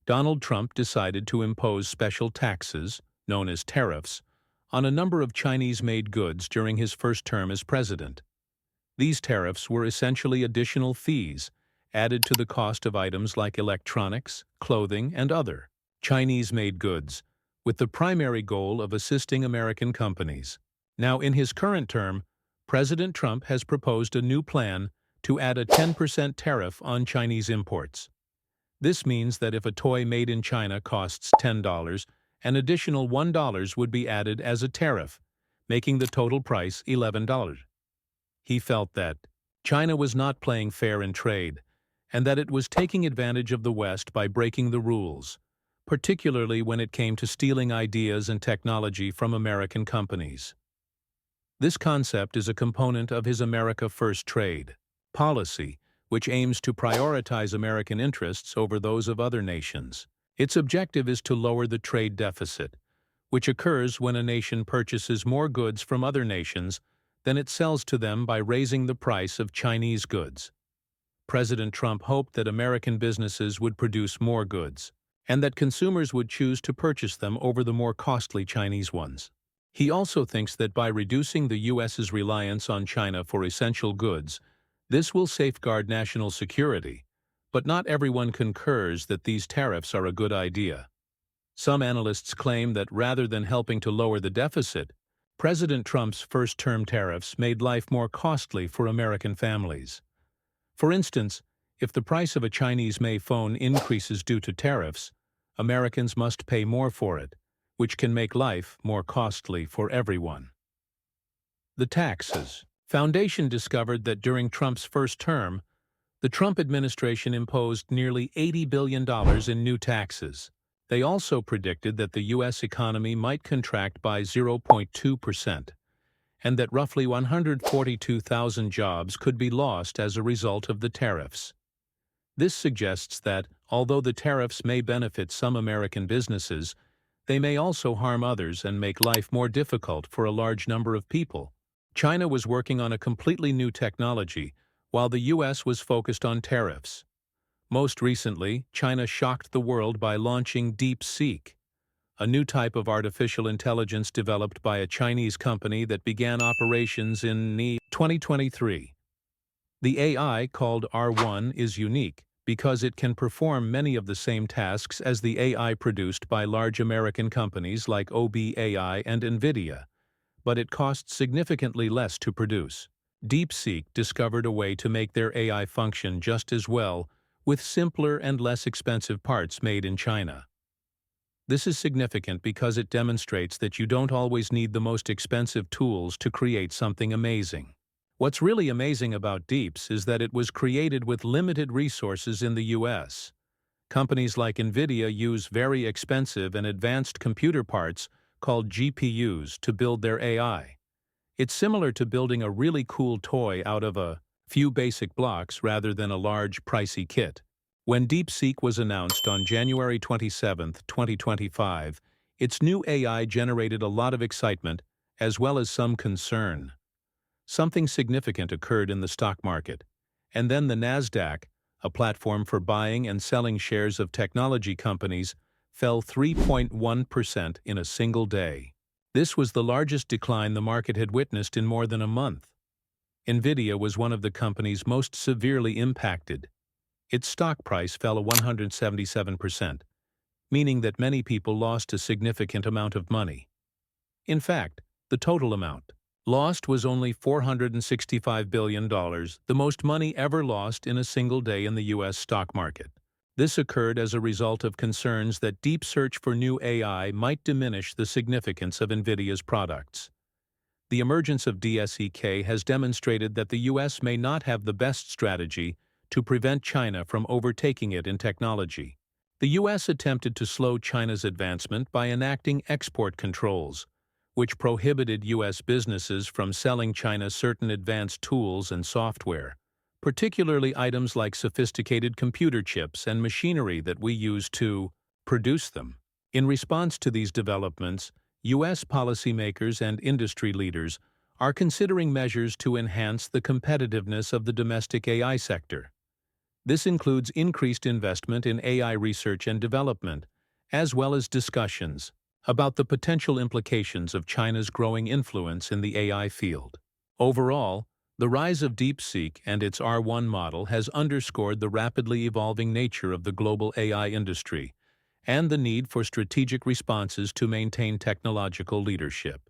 Donald Trump decided to impose special taxes, known as tariffs, on a number of Chinese-made goods during his first term as president. These tariffs were essentially additional fees added to the cost of items like electronics, clothing, and other Chinese-made goods, with the primary goal of assisting American companies. Now, in his current term, President Trump has proposed a new plan to add a 10% tariff on Chinese imports. This means that if a toy made in China costs $10, an additional $1 would be added as a tariff, making the total price $11. He felt that China was not playing fair in trade, and that it was taking advantage of the West by breaking the rules, particularly when it came to stealing ideas and technology from American companies. This concept is a component of his America First trade policy, which aims to prioritize American interests over those of other nations. Its objective is to lower the trade deficit, which occurs when a nation purchases more goods from other nations than it sells to them by raising the price of Chinese goods. President Trump hoped that American businesses would produce more goods, and that consumers would choose to purchase them over the more costly Chinese ones. He also thinks that by reducing the U.S.'s reliance on China for essential goods, this will safeguard national security, but not everyone concurs that these tariffs are a good idea. Some analysts claim that rather than helping to lower the deficit, President Trump's first-term tariffs made life more costly for American families. For instance, if the price of a Chinese-made phone increases due to tariffs, Americans must pay more for it, which can make life more costly for everyone. The taxes. Foundation discovered that during Trump's first term, the Trump administration imposed nearly $80 billion in new taxes. They also predicted that the U.S. economy might contract by 0.2%, and that roughly 142,000 jobs could be lost as a result of the tariffs. This suggests that, although the tariffs may benefit some American businesses, they may also harm others and make life more difficult for a large number of people. China was working on a completely new technology, while the U.S. was focused on tariffs. Most recently, China shocked the world by launching DeepSeek, a new type of artificial intelligence developed by a Chinese company that began operations in 2023. The AI, called R1, is unique because it can perform many of the same tasks as the AI produced by large American companies like OpenAI and Nvidia, but it costs significantly less to produce. DeepSeek discovered a way to make their AI function just as well with simpler and less expensive parts made in China. This is significant because it demonstrates that you don't always need the most expensive tools to create something amazing. What's really amazing about Deeps is that it was created with limited resources in the U.S. Companies like Nvidia use very expensive and advanced computer parts called GPUs to build their AI. It's similar to building a really cool toy out of a few basic blocks rather than a large, pricey kit. When DeepSeek was announced on January 27, 2025, its new AI generated a lot of excitement as well as some concern. Something significant occurred in the stock market, and then the Nasdaq, a platform for buying and selling shares of technology companies, fell 3.1% in a single day. This was the largest decline the market had witnessed in more than a month. Nvidia was one of the companies most severely impacted. Its stock price fell 177%, meaning that many people lost a significant amount of money. In fact, the total amount lost was only $465 billion, the most money ever lost in a single day in the U.S. stock market. This occurred as a result of concerns that deep search for new AI might diminish the significance of Nvidia's products. The emergence of DeepSeek has demonstrated that the U.S. may not have the best strategy to prevent China from overtaking it in technology. The U.S. attempted to slow China's advancement by enacting export controls, which prohibited U.S. businesses from selling China certain advanced tools and software, particularly items like sophisticated computer chips and machinery that we use to produce them. In response to these developments, U.S. policymakers and industry leaders are considering measures to enhance the competitiveness of the domestic AI sector. This includes increased investment in AI research and development, as well as discussions about the potential implications of China's growing influence in the AI field. Overall, the rise of DeepSeek and its R1 model has underscored the rapidly evolving nature of the global AI industry and the need for strategic responses to maintain technological leadership.